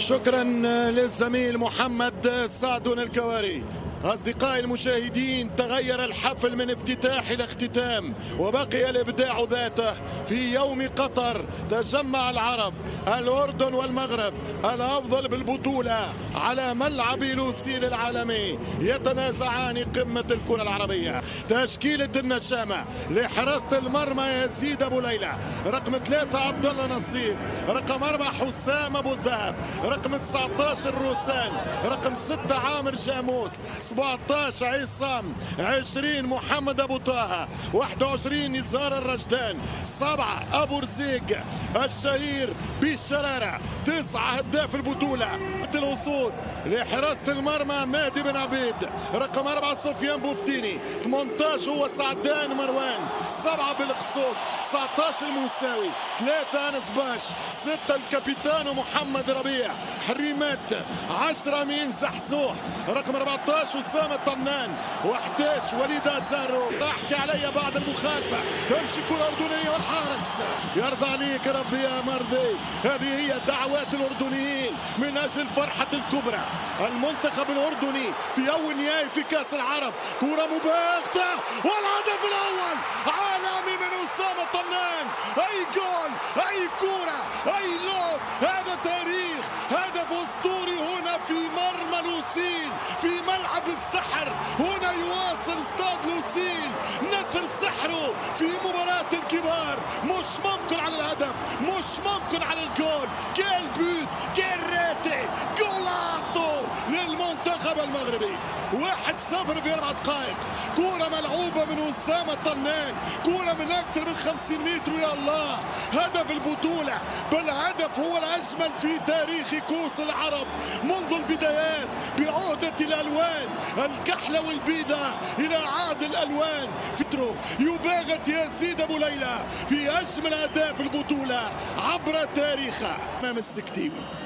شكرا للزميل محمد سعدون الكواري. أصدقائي المشاهدين، تغير الحفل من افتتاح إلى اختتام وبقي الإبداع ذاته. في يوم قطر تجمع العرب، الأردن والمغرب، الأفضل بالبطولة على ملعب لوسيل العالمي، يتنازعان قمة الكرة العربية. تشكيلة النشامة لحراسة المرمى يزيد أبو ليلى، رقم 3 عبد الله نصير، رقم 4 حسام أبو الذهب، رقم 19 روسان، رقم 6 عامر جاموس، 17 عصام، 20 محمد أبو طه، 21 نزار الرجدان، 7 أبو رزيق الشهير بالشرارة، 9 هداف البطولة الأسود لحراسة المرمى مهدي بن عبيد، رقم 4 سفيان بوفتيني، 18 هو سعدان مروان، 7 بالقصود، 19 الموساوي، 3 أنس باش، 6 الكابيتان محمد ربيع، حريمات، 10 مين زحزوح، رقم 14 أسامة طنان، و11 وليد أزارو. احكي علي بعد المخالفة، تمشي كرة أردنية والحارس يرضى عليك ربي يا مرضي. هذه هي دعوات الأردنيين من أجل الفرحة الكبرى. المنتخب الأردني في أول نهائي في كأس العرب، كرة مباغتة والهدف الأول عالمي من أسامة طنان. أي جول، أي كرة، أي لوب، هذا تاريخ، هدف أسطوري هنا في مرمى لوسيل، في ملعب السحر. هنا يواصل استاد لوسيل نثر سحره في مباراة الكبار. مش ممكن على الهدف، مش ممكن على الجول. كيل بوت، كيل ريتي، جولاسو للمنتخب المغربي. 1-0 في 4 دقائق. كرة ملعوبة من أسامة طنان، كرة من أكثر من 50 متر. يا الله، هدف البطولة، بل هدف هو الأجمل في تاريخ كؤوس العرب منذ البدايات، بعودة الألوان الكحلة والبيضة إلى عاد الألوان. فترو يباغت يزيد أبو ليلى في أجمل أهداف البطولة عبر تاريخها أمام السكتيوي.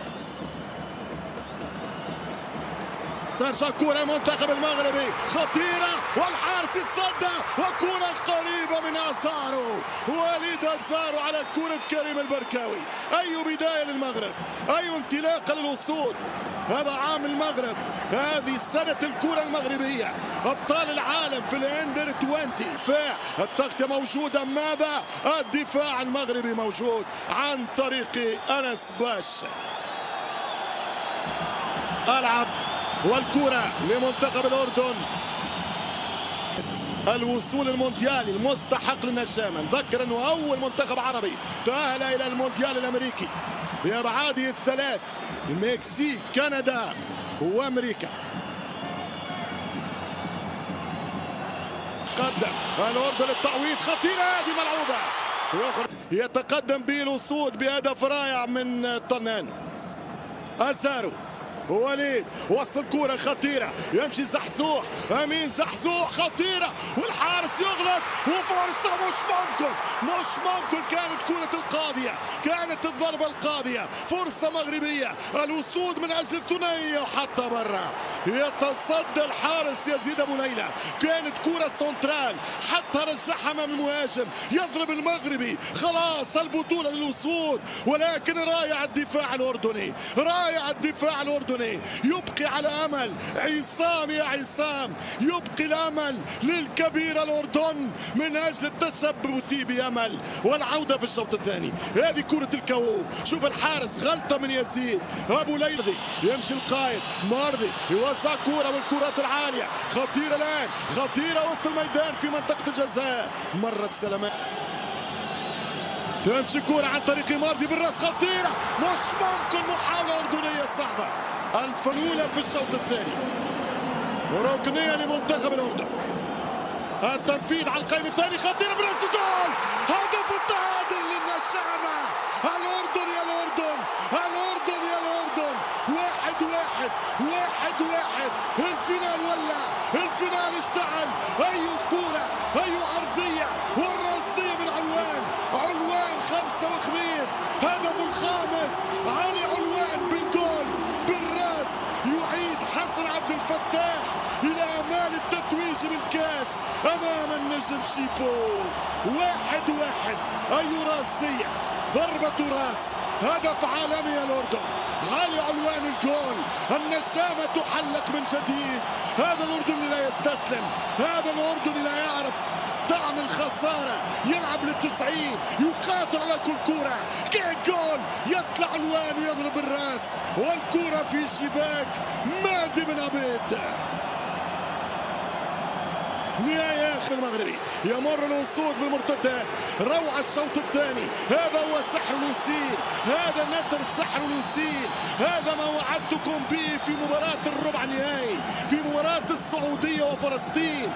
ترجع كرة المنتخب المغربي خطيرة والحارس يتصدى، وكرة قريبة من أزارو، وليد أزارو على كرة كريم البركاوي. أي بداية للمغرب، أي انطلاقة للأسود. هذا عام المغرب، هذه سنة الكرة المغربية، أبطال العالم في الأندر 20. التغطية موجودة، ماذا؟ الدفاع المغربي موجود عن طريق أنس باش. ألعب والكرة لمنتخب الأردن. الوصول المونديالي المستحق للنشامة. نذكر أنه أول منتخب عربي تأهل إلى المونديال الأمريكي بأبعاده الثلاث، المكسيك، كندا وأمريكا. قدم الأردن للتعويض، خطيرة هذه ملعوبة، يتقدم به الأسود بهدف رائع من طنان. أزارو، وليد وصل كرة خطيرة، يمشي زحزوح، أمين زحزوح خطيرة، والحارس يغلط، وفرصة مش ممكن كانت كرة القاضية، كانت الضربة القاضية، فرصة مغربية. الأسود من أجل الثنائية وحتى برا. يتصدى الحارس يزيد أبو ليلى، كانت كرة سنترال حتى رجعها أمام المهاجم، يضرب المغربي. خلاص البطولة للأسود، ولكن رائع الدفاع الأردني، رائع الدفاع الأردني. يبقي على أمل عصام، يا عصام، يبقي الأمل للكبير الأردن من أجل التشبث بأمل والعودة في الشوط الثاني. هذه كرة الكوو، شوف الحارس، غلطة من يزيد أبو ليلى. يمشي القائد مرضي، يوزع كرة والكرات العالية، خطيرة الآن، خطيرة وسط الميدان في منطقة الجزاء. مرت سلامات، تمشي كرة عن طريق مرضي بالراس، خطيرة، مش ممكن، محاولة أردنية صعبة. الفلولة في الشوط الثاني، ركنية لمنتخب الأردن. التنفيذ على القائم الثاني، خطيرة براس، جول، هدف التعادل للنشامة. الأردن يا الأردن، الأردن يا الأردن، 1-1، 1-1. الفينال ولع، الفينال اشتعل. أي كرة، أي عرضية، والرأسية من عنوان 5 وخميس، هدف الخامس علي علوان بالجول بالراس. يعيد حسن عبد الفتاح إلى آمال التتويج بالكاس أمام النجم شيبو. 1-1. أي راسية، ضربة راس، هدف عالمي الأردن. علي علوان الجول. النشامة تحلق من جديد. هذا الأردني لا يستسلم، هذا الأردني لا يعرف طعم الخسارة، يلعب للتسعين، يقاتل على كل كرة. جول، يطلع علوان ويضرب الراس والكرة في شباك مادي بن عبيد. نهاية آخر المغربي يمر الأسود بالمرتدات. روعة الشوط الثاني، هذا هو سحر الوسيل، هذا نثر سحر الوسيل، هذا ما وعدتكم به في مباراة الربع النهائي، في مباراة السعودية وفلسطين،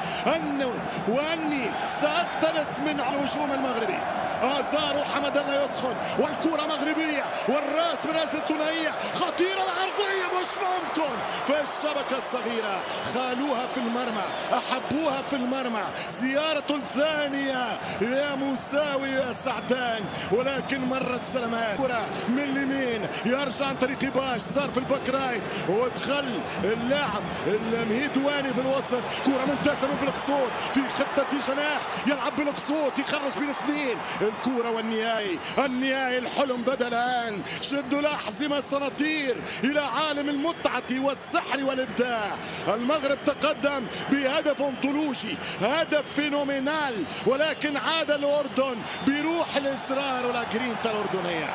وأني سأقتنص من الهجوم المغربي. آزار وحمد الله يسخن والكرة مغربية والراس من أجل الثنائية خطيرة، العرضية مش ممكن في الشبكة الصغيرة، خالوها في المرمى، أحبوها في المرمى. زيارة ثانية يا مساوي يا سعدان، ولكن مرت سلامات. كرة من اليمين يرجع عن طريق باش، صار في الباك رايت ودخل اللاعب المهيدواني في الوسط. كرة ممتازة من بلقصوت في خطة جناح، يلعب بلقصوت يخرج بين اثنين. الكرة والنهائي، النهائي الحلم بدأ الآن. شدوا الأحزمة سنطير إلى عالم المتعة والسحر والإبداع. المغرب تقدم بهدف أنطولوجي، هدف فينومينال، ولكن عاد الأردن بروح الإصرار والجرينتا الأردنية.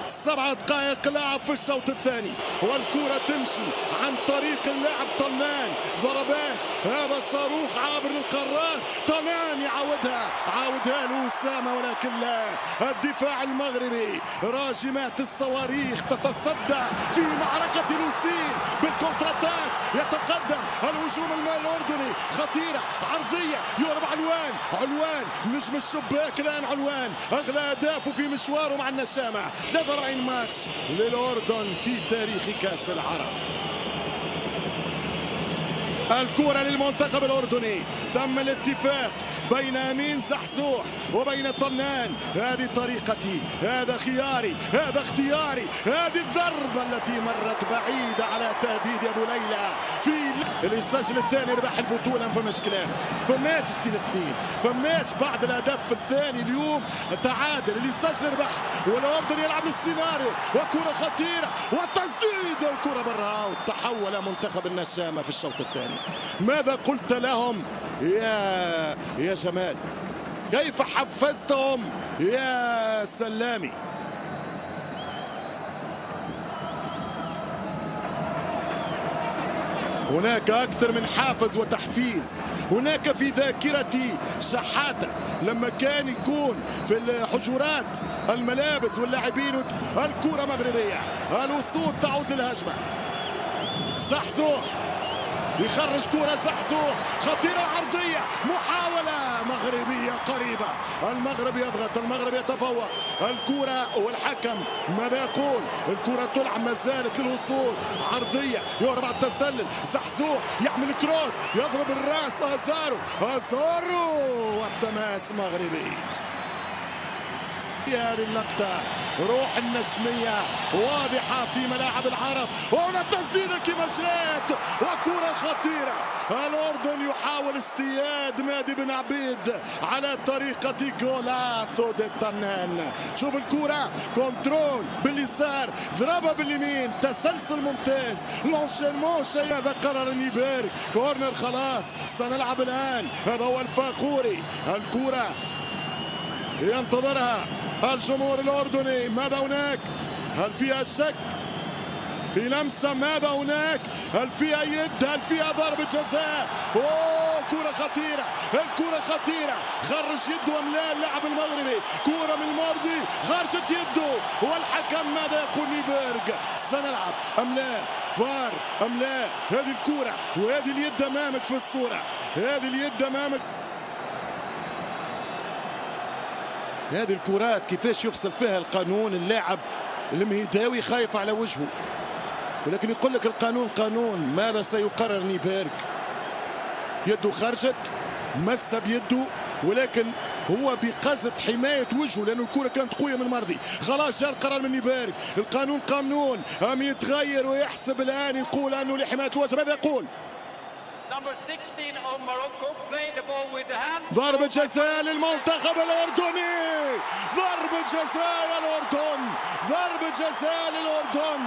سبعة دقائق لعب في الشوط الثاني والكرة تمشي عن طريق اللاعب طنان. ضربات، هذا صاروخ عابر للقارات. طنان يعودها، عاودها له أسامة، ولكن لا. الدفاع المغربي راجمات الصواريخ تتصدى في معركة لوسيل بالكونتراتاك. يتقدم الهجوم الأردني، خطيرة عرضية، يهرب علوان. علوان نجم الشباك الآن، علوان أغلى أهدافه في مشواره مع النشامة. 43 ماتش للأردن في تاريخ كأس العرب. الكرة للمنتخب الأردني، تم الاتفاق بين أمين سحسوح وبين طنان. هذه طريقتي، هذا خياري، هذا اختياري. هذه الضربة التي مرت بعيدة على تهديد أبو ليلى. في اللي يسجل الثاني ربح البطولة، ما فماش كلام، فماش 2-2، فماش بعد الهدف الثاني اليوم تعادل. اللي يسجل ربح، والأردن يلعب للسيناريو، وكرة خطيرة وتسديد وكرة برا. وتحول منتخب النشامة في الشوط الثاني. ماذا قلت لهم يا جمال؟ كيف حفزتهم يا سلامي؟ هناك أكثر من حافز وتحفيز. هناك في ذاكرتي شحاتة لما كان يكون في الحجرات الملابس واللاعبين. الكرة مغربية، الوصول تعود للهجمة. سحسوح يخرج كرة، سحسوح خطيرة عرضية، محاولة مغربية قريبة. المغرب يضغط، المغرب يتفوق. الكرة والحكم ماذا يقول؟ الكرة تلعب، ما زالت للوصول، عرضية يهرب على التسلل. سحسوح يعمل كروس، يضرب الراس. أزارو والتماس مغربي. هذه اللقطة روح النجمية واضحة في ملاعب العرب. هنا تسديدة كما جاءت وكرة خطيرة. الأردن يحاول اصطياد مادي بن عبيد على طريقة جولاثو دي طنان. شوف الكرة، كنترول باليسار، ضربة باليمين، تسلسل ممتاز، لونشينمون. شيء هذا قرر نيبيرغ. كورنر خلاص، سنلعب الآن. هذا هو الفاخوري. الكرة ينتظرها الجمهور الأردني. ماذا هناك؟ هل فيها شك؟ في لمسة، ماذا هناك؟ هل فيها يد؟ هل فيها ضربة جزاء؟ كرة خطيرة، الكرة خطيرة. خرج يده أم لا اللاعب المغربي؟ كرة من الماضي، خرجت يده، والحكم ماذا يقول؟ نيبيرغ سنلعب أم لا؟ فار أم لا؟ هذه الكرة وهذه اليد أمامك في الصورة، هذه اليد أمامك. هذه الكرات كيفاش يفصل فيها القانون؟ اللاعب المهيداوي خايف على وجهه، ولكن يقول لك القانون قانون. ماذا سيقرر نيبيرغ؟ يده خرجت، مس بيده، ولكن هو بقصد حماية وجهه لأن الكرة كانت قوية من مرضي. خلاص جاء القرار من نيبيرغ. القانون قانون، أم يتغير ويحسب الآن يقول أنه لحماية الوجه؟ ماذا يقول؟ ضربة جزاء للمنتخب الأردني، ضربة جزاء للأردن، ضربة جزاء للأردن.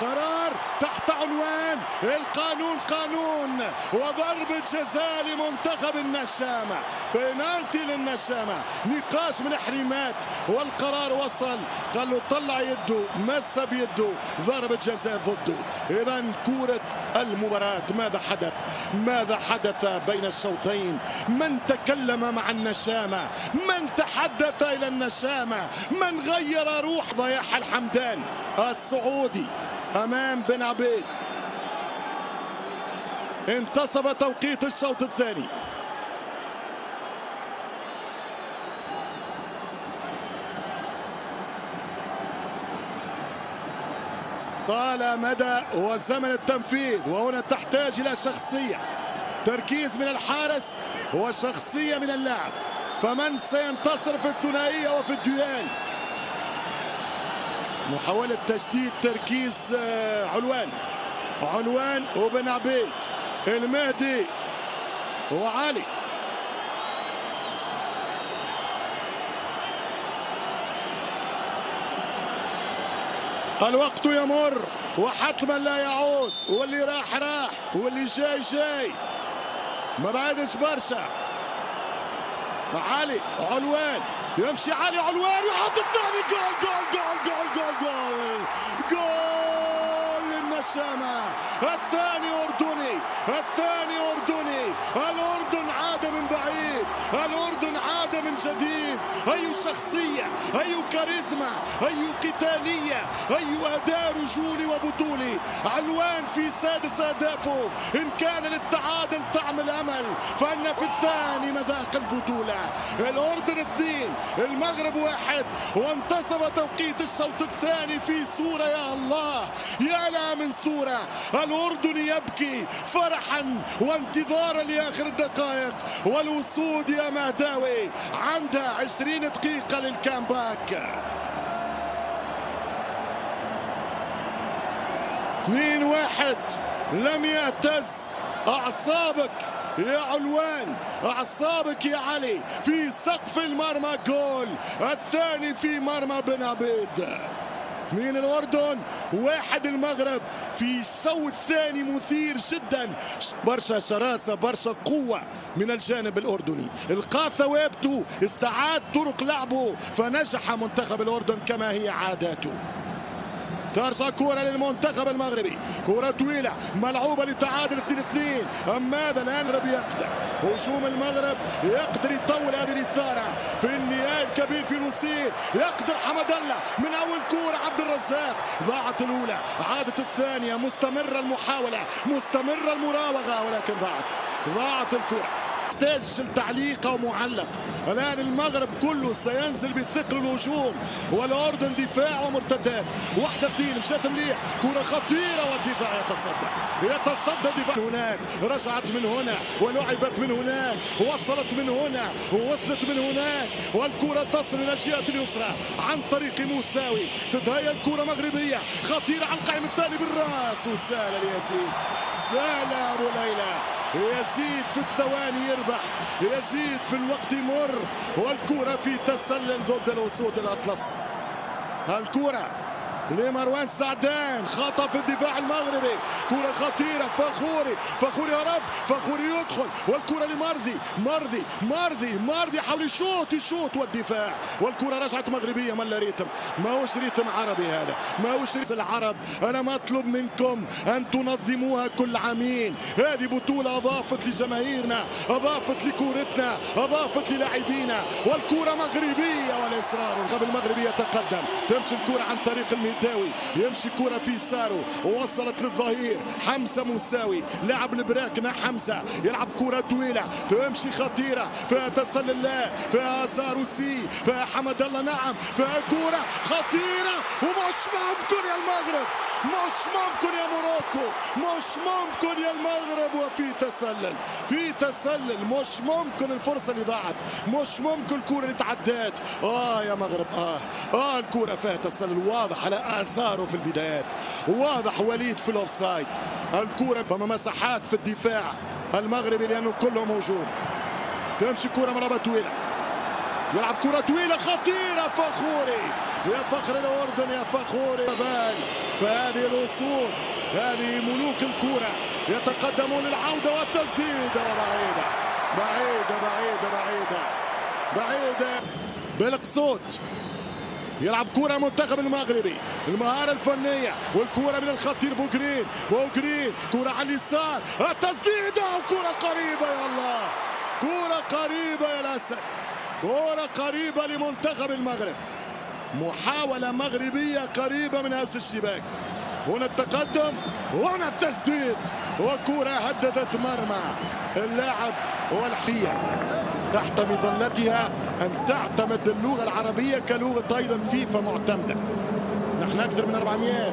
قرار تحت عنوان القانون قانون، وضربة جزاء لمنتخب النشامة، بينالتي للنشامة، نقاش من حريمات والقرار وصل، قال له طلع يده، مس بيده، ضربة جزاء ضده. إذا كرة المباراة ماذا حدث؟ ماذا حدث بين الشوطين؟ من تكلم مع النشامة؟ من تحدث إلى النشامة؟ من غير روح ضياح الحمدان السعودي أمام بن عبيد؟ انتصب توقيت الشوط الثاني. طال مدى وزمن التنفيذ، وهنا تحتاج إلى شخصية، تركيز من الحارس وشخصية من اللاعب. فمن سينتصر في الثنائية وفي الديوان؟ محاولة تجديد تركيز علوان وبن عبيد، المهدي وعلي. الوقت يمر وحتما لا يعود، واللي راح راح واللي جاي جاي، ما بعدش برشا. علوان يمشي، علوان يحط الثاني، جول جول جول جول جول جول جول للنشامة. الثاني أردني، الثاني أردني. الأردن عاد من بعيد، الأردن عاد من جديد. أي شخصية، أي كاريزما، أي قتالية، أي أداء رجولي وبطولي. علوان في سادس أهدافه. إن كان للتعادل طعم الأمل، فإن في الثاني مذاق البطولة. الأردن 2 المغرب 1، وانتصب توقيت الشوط الثاني في صورة يا الله يا لا من صورة. الأردن يبكي فرحا وانتظارا لآخر الدقائق، والوصول يا مهداوي عندها 20 دقيقة للكامباك. 2-1 لم يهتز أعصابك يا علوان، أعصابك يا علي في سقف المرمى. جول الثاني في مرمى بن عبيد. 2 الأردن 1 المغرب في شوط ثاني مثير جدا. برشا شراسة، برشا قوة من الجانب الأردني. القى ثوابته، استعاد طرق لعبه، فنجح منتخب الأردن كما هي عاداته. ترجع كرة للمنتخب المغربي، كرة طويلة ملعوبة لتعادل 2-2. ماذا الآن يقدر هجوم المغرب، يقدر يطول هذه الإثارة في النهاية الكبير في لوسيل. يقدر حمد الله من أول كرة، عبد الرزاق. ضاعت الأولى، عادت الثانية، مستمرة المحاولة، مستمرة المراوغة، ولكن ضاعت الكرة. تحتاج تعليق أو معلق. الآن المغرب كله سينزل بثقل الهجوم، والأردن دفاع ومرتدات. 1-2 مشات مليح، كرة خطيرة والدفاع يتصدى الدفاع. هناك رجعت من هنا ولعبت من هناك، وصلت من هنا ووصلت من هناك، والكرة تصل إلى الجهة اليسرى عن طريق موساوي. تتهيأ الكرة مغربية خطيرة على القائم الثاني بالراس، وسهلة ليزيد، سهلة أبو ليلى. يزيد في الثواني يربح، يزيد في الوقت يمر، والكرة في تسلل ضد الأسود الأطلس. الكرة لمروان سعدان، خطأ في الدفاع المغربي، كرة خطيرة. فخوري يا رب، فخوري يدخل، والكرة لمارذي حاول يشوط والدفاع، والكرة رجعت مغربية. ما ريتم، ماهوش ريتم عربي هذا، ماهوش ريتم العرب. أنا ما أطلب منكم أن تنظموها كل عامين. هذه بطولة أضافت لجماهيرنا، أضافت لكورتنا، أضافت للاعبينا، والكرة مغربية والإصرار. الغاب المغربي يتقدم، تمشي الكرة عن طريق الميداوي، يمشي كرة في سارو، ووصلت للظهير حمزة موساوي، لعب البراكنة حمزة، يلعب كرة طويلة تمشي خطيرة، فيها تسلل، فيها ساروسي، فيها حمد الله، نعم فيها كرة خطيرة. ومش ممكن يا المغرب، مش ممكن يا موروكو، مش ممكن يا المغرب، وفي تسلل، مش ممكن الفرصة اللي ضاعت، مش ممكن الكرة اللي تعدات. يا مغرب، الكرة فيها تسلل واضح على اثاره في البدايات. واضح وليد في الاوفسايد. الكرة فما مساحات في الدفاع المغربي لانه كله موجود. تمشي كرة مرابة طويلة، يلعب كرة طويلة خطيرة. فخوري يا فخر الأردن يا فخوري. فهذه الأسود، هذه ملوك الكرة يتقدمون للعودة والتسديدة وبعيدة بعيدة بعيدة بعيدة بعيدة. بالقصود يلعب كرة منتخب المغربي، المهارة الفنية والكرة من الخطير بوغرين. كرة على اليسار، التسديدة وكرة قريبة. يا الله، كرة قريبة يا الأسد، كرة قريبة لمنتخب المغرب. محاولة مغربية قريبة من هذا الشباك. هنا التقدم، هنا التسديد، وكرة هددت مرمى اللاعب. والحية تحت مظلتها أن تعتمد اللغة العربية كلغة أيضا فيفا معتمدة. نحن أكثر من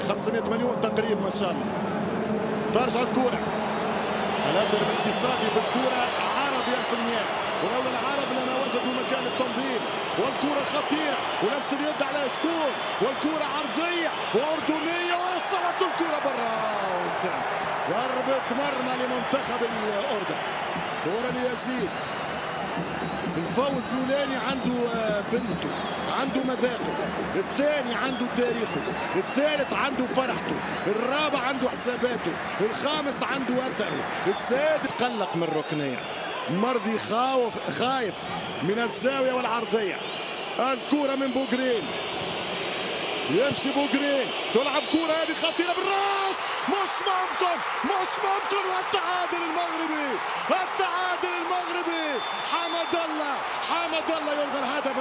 500 مليون تقريبا ما شاء الله. ترجع الكرة، الأثر الاقتصادي في الكرة عربي 100%، ولولا العرب لما وجدوا مكان التنظيم. والكرة خطيرة ولمسة اليد على شكون، والكرة عرضية وأردنية، وصلت الكرة برا. ضربة مرمى لمنتخب الأردن. كرة ليزيد. الفوز الأولاني عنده بنته، عنده مذاقه، الثاني عنده تاريخه، الثالث عنده فرحته، الرابع عنده حساباته، الخامس عنده أثره، السادس قلق من الركنية. مرضي خايف من الزاوية والعرضية. الكرة من بوغرين، يمشي بوغرين، تلعب كرة هذه خطيرة بالراس، مش ممكن والتعادل المغربي، التعادل المغربي. حمد الله يلغى الهدف.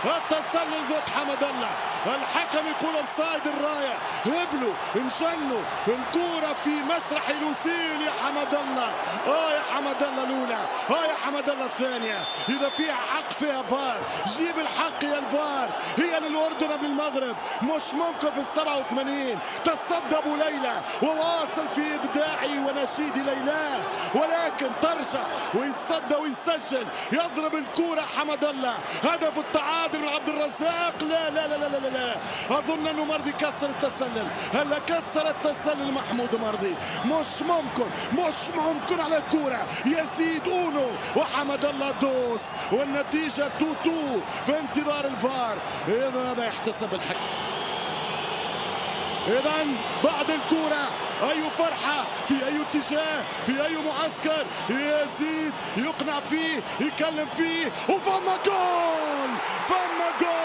التسلل ضد حمد الله. الحكم يقول اوفسايد، الرايه هبلوا انشنوا. الكرة في مسرح لوسيل. يا حمد الله، يا حمد الله الاولى، يا حمد الله الثانيه. اذا فيها حق فيها فار، جيب الحق يا الفار. هي للاردن قبل المغرب. مش ممكن في ال87 تصدى ابو ليلى وواصل في ابداعي ونشيد ليلاه، ولكن ترجع ويتصدى ويسجل. يضرب الكرة حمد الله. هدف التعادل من عبد الرزاق. لا لا لا لا لا لا، اظن انه مرضي كسر التسلل. هلا كسر التسلل محمود مرضي. مش ممكن على الكرة. يزيد اونو وحمد الله دوس، والنتيجة 2-2 في انتظار الفار. اذا هذا يحتسب الحكم. إذا بعد الكرة أي فرحة في أي اتجاه في أي معسكر. يزيد يقنع فيه يكلم فيه، وفما جول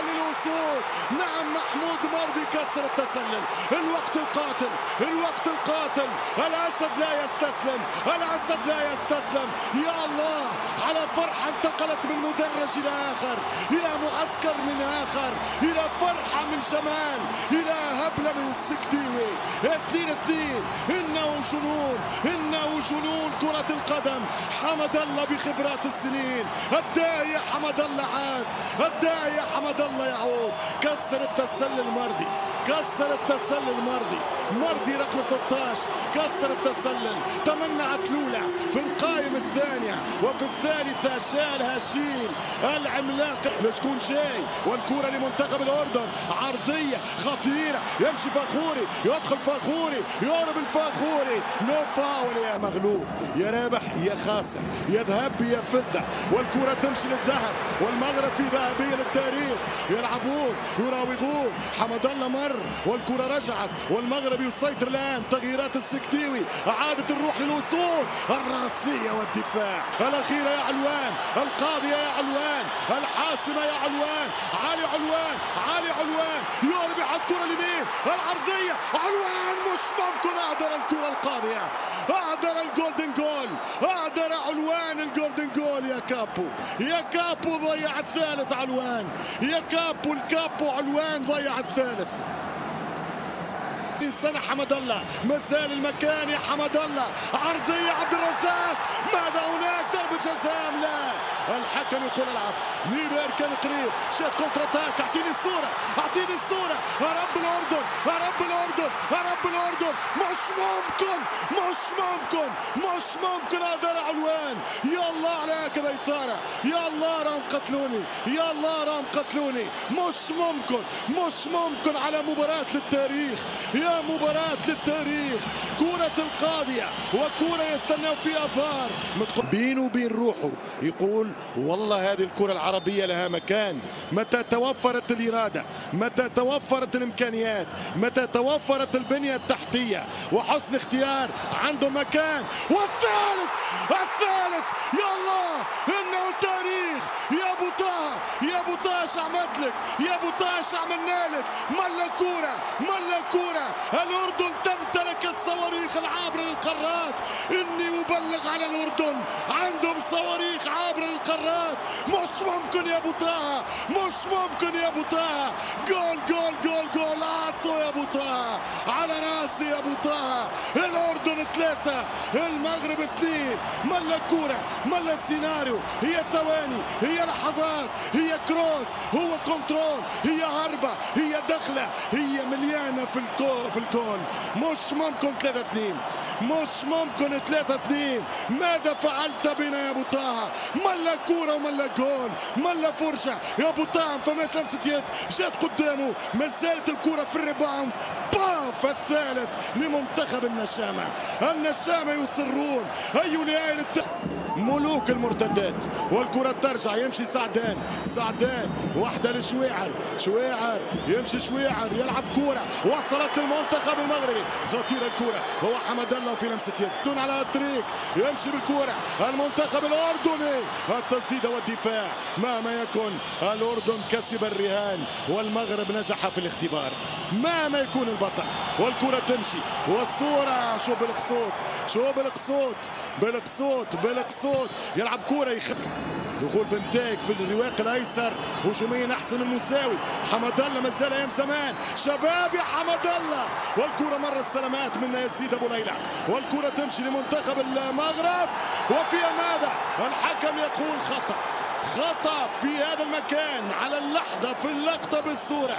للأسود. نعم محمود مرضي كسر التسلل. الوقت القاتل. الأسد لا يستسلم. يا الله على فرحة انتقلت من مدرج إلى آخر، إلى معسكر من آخر، إلى فرحة من جمال، إلى هبلة من السكتيوي. 2-2. إنه جنون كرة القدم. حمد الله بخبرات السنين. الداعي حمد الله عاد، الداعي حمد الله يعود. كسر التسلل مرضي رقم 13 كسر التسلل. تمنعت لولا في القائمة الثانية، وفي الثالثة شالها شيل العملاق لشكون جاي. والكرة لمنتخب الأردن، عرضية خطيرة. يمشي فخوري، يدخل فخوري، يهرب الفخوري. نو فاول يا مغلوب، يا رابح يا خاسر، يا ذهب يا فضة. والكرة تمشي للذهب، والمغرب في ذهبية للتاريخ. يلعبون يراوغون. حمد الله مر والكرة رجعت، والمغرب يسيطر الآن. تغييرات السكتيوي، أعادة الروح للوصول. الرأسية والدفاع الأخيرة يا علوان، القاضية يا علوان، الحاسمة يا علوان. علي علوان يربح الكرة اليمين، العرضية. علوان مش ممكن. أعذر الكرة القاضية، أعذر الجولدن جول، أعذر علوان الجولدن جول. يا كابو ضيع الثالث. علوان يا الكابو علوان ضيع الثالث. سنة حمد الله، مازال المكان يا حمد الله. عرضية عبد الرزاق، ماذا هناك؟ ضربة جزاء؟ لا، الحكم يقول العب. نيبير كان قريب، شات كونتر اتاك. اعطيني الصورة، اعطيني الصورة. يا رب الأردن، يا رب الأردن، يا رب الأردن. مش ممكن، مش ممكن، مش ممكن. هذا علوان. يا الله على هكذا إثارة. يا الله راهم قتلوني، يا الله راهم قتلوني. مش ممكن، مش ممكن. على مباراة للتاريخ، يا مباراة للتاريخ. كرة القاضية وكرة يستناو فيها فار. بينه وبين روحه يقول والله هذه الكرة العربية لها مكان. متى توفرت الإرادة، متى توفرت الإمكانيات، متى توفرت البنية التحتية وحسن اختيار، عنده مكان. والثالث، الثالث. يا الله إنه تاريخ. يا أبو طه، يا أبو طه ايش عملت لك؟ يا أبو طه ايش عملنا لك؟ ملا كورة، ملا كورة. الأردن تمتلك الصواريخ العابرة للقارات. إني أبلغ على الأردن، عندهم صواريخ عابرة للقارات. مش ممكن يا أبو طه، مش ممكن يا أبو طه. جول جول جول جول. عاصو يا أبو طه، على راسي يا أبو طه. الأردن 3 المغرب 2. ملا كورة، ملا السيناريو. هي ثواني، هي لحظات، هي كروس، هو كنترول، هي هربة، هي دخلة، هي مليانة في الجول. مش ممكن 3-2، مش ممكن 3-2. ماذا فعلت بنا يا ابو طه؟ ملا كورة وملا جول، ملا فرشة يا ابو طه. ما فماش لمسة يد، جات قدامه، ما زالت الكورة في الريباوند. باف الثالث لمنتخب النشامة. النشامة يصرون. أي نهاية ملوك المرتدات. والكرة ترجع، يمشي سعدان، سعدان واحدة لشويعر، شويعر يمشي، شويعر يلعب كرة وصلت للمنتخب المغربي. خطيرة الكرة، هو حمد الله في لمسة يد دون على الطريق، يمشي بالكرة المنتخب الأردني. التسديدة والدفاع مهما يكن. الأردن كسب الرهان والمغرب نجح في الاختبار مهما يكون البطل. والكرة تمشي والصورة. شو بالقصود، شو بالقصود، بالقصود، بالقصود. يلعب كرة يخب. دخول بنتايك في الرواق الايسر هجوميا احسن من مساوي. حمد الله ما زال ايام زمان. شباب يا حمد الله. والكرة مرت سلامات من يزيد ابو ليلى. والكرة تمشي لمنتخب المغرب. وفيها ماذا؟ الحكم يقول خطأ، خطأ في هذا المكان على اللحظة، في اللقطة بالصورة.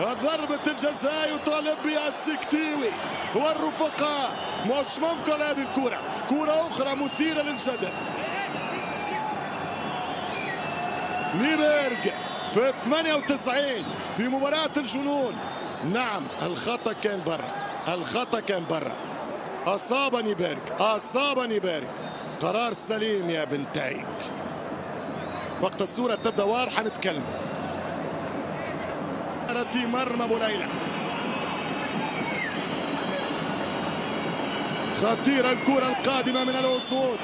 ضربة الجزاء يطالب بها السكتيوي والرفقاء. مش ممكن هذه الكرة. كرة أخرى مثيرة للجدل. نيبيرغ في 98 في مباراة الجنون. نعم الخطأ كان برا، الخطأ كان برا. أصاب نيبيرغ، أصاب نيبيرغ. قرار سليم يا بنتايك. وقت الصورة تبدأ واضحة نتكلم. مرمى ابو ليلى. خطيرة الكرة القادمة من الأسود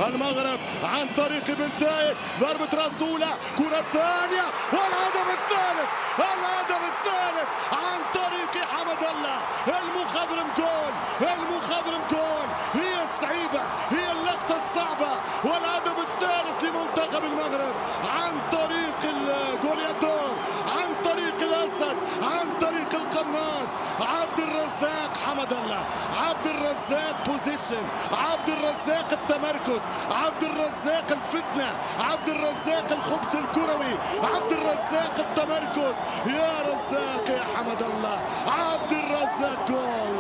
المغرب عن طريق بنتايك. ضربة رسولة، كرة ثانية والهدف الثالث، الهدف الثالث عن طريق حمد الله. المخضرم جول، المخضرم جول. هي الصعيبة، هي اللقطة الصعبة. والهدف الثالث لمنتخب المغرب عن طريق الجوليادور، عن طريق الأسد، عن طريق القناص عبد الرزاق حمد الله. عبد الرزاق بوزيشن، عبد الرزاق التمركز، عبد الرزاق الفتنة، عبد الرزاق الخبث الكروي، عبد الرزاق التمركز. يا رزاق يا حمد الله. عبد الرزاق جول.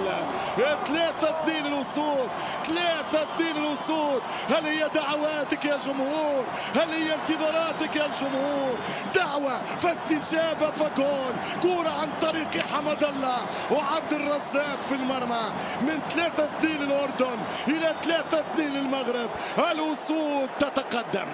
3-2 الأسود، 3-2 الأسود. هل هي دعواتك يا جمهور؟ هل هي انتظاراتك يا الجمهور؟ دعوة فاستجابة فجول. كرة عن طريق حمد الله وعبد الرزاق في المرمى. من 3-2 للأردن إلى 3-2 للمغرب. الأسود تتقدم.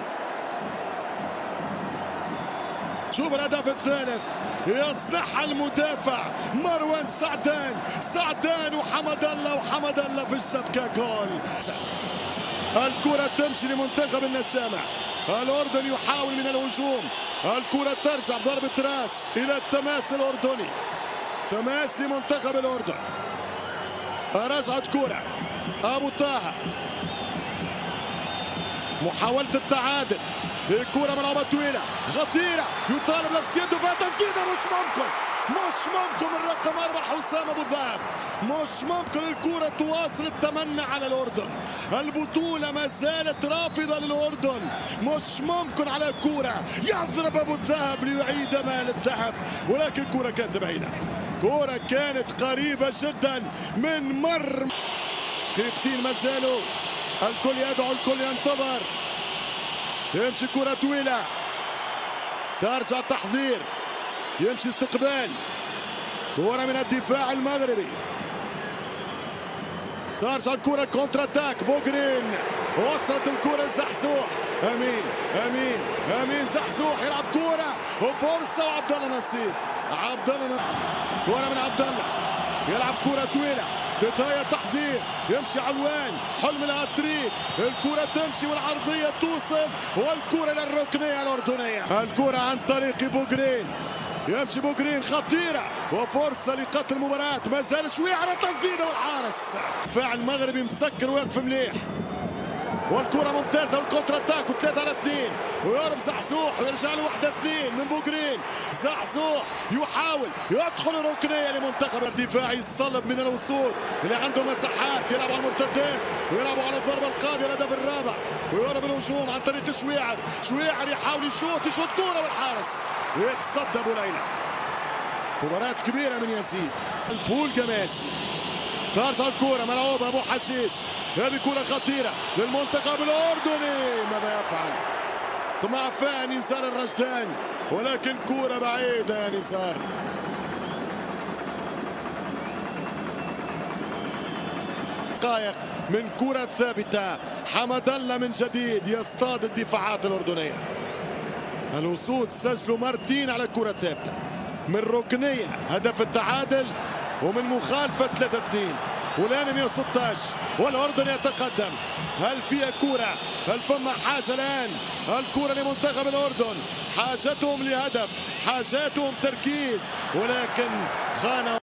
شوف الهدف الثالث يصنعها المدافع مروان سعدان، سعدان وحمد الله، وحمد الله في الشبكة جول. الكرة تمشي لمنتخب النشامة. الأردن يحاول من الهجوم. الكرة ترجع بضربة راس إلى التماس الأردني. تماس لمنتخب الأردن. رجعت كرة أبو طه. محاولة التعادل. الكرة ملعوبة طويلة خطيرة. يطالب لمس يده فيها تسديدة. مش مش ممكن الرقم 4 حسام ابو الذهب. مش ممكن الكرة تواصل التمنى على الأردن. البطولة ما زالت رافضة للأردن. مش ممكن على كرة يضرب أبو الذهب ليعيد مال الذهب، ولكن الكرة كانت بعيدة. كرة كانت قريبة جدا من مر. دقيقتين ما زالوا، الكل يدعو الكل ينتظر. يمشي كرة طويلة، ترجع التحضير، يمشي استقبال، كرة من الدفاع المغربي، ترجع الكرة كونتر اتاك. بوغرين وصلت الكرة لزحزوح. امين زحزوح يلعب كرة وفرصة، وعبد الله نصيب. كرة من عبد الله، يلعب كرة طويلة، تتهيأ تحضير، يمشي علوان، حلم الهاتريك، الكرة تمشي والعرضية توصل، والكرة للركنية الأردنية. الكرة عن طريق بوغرين، يمشي بوغرين، خطيرة وفرصة لقتل المباراة. ما زال شوية على تسديدة والحارس. فاعل مغربي مسكر واقف مليح، والكرة ممتازة والكونتر اتاك، و3 على 2، ويهرب زحزوح ويرجع له 1-2 من بوغرين. زحزوح يحاول يدخل ركنية لمنتخب الدفاعي الصلب من الوصول، اللي عنده مساحات، يلعب على المرتدات ويلعبوا على الضربة القاضية، الهدف الرابع، ويهرب الهجوم عن طريق شويعر يحاول يشوط كرة والحارس ويتصدى ابو ليلى. مباراة كبيرة من يزيد. البول جماسي، ترجع الكرة ملعوبة ابو حشيش، هذه كرة خطيرة للمنتخب الأردني. ماذا يفعل؟ طمع فيها نزار الرشدان، ولكن كرة بعيدة يا نزار. دقائق من كرة ثابتة، حمد الله من جديد يصطاد الدفاعات الأردنية. الأسود سجلوا مرتين على كرة ثابتة، من ركنية هدف التعادل، ومن مخالفة 3-2، والآن 116 والأردن يتقدم. هل فيها كرة؟ هل فما حاجة الآن؟ الكرة لمنتخب الأردن، حاجتهم لهدف، حاجاتهم تركيز، ولكن خانة.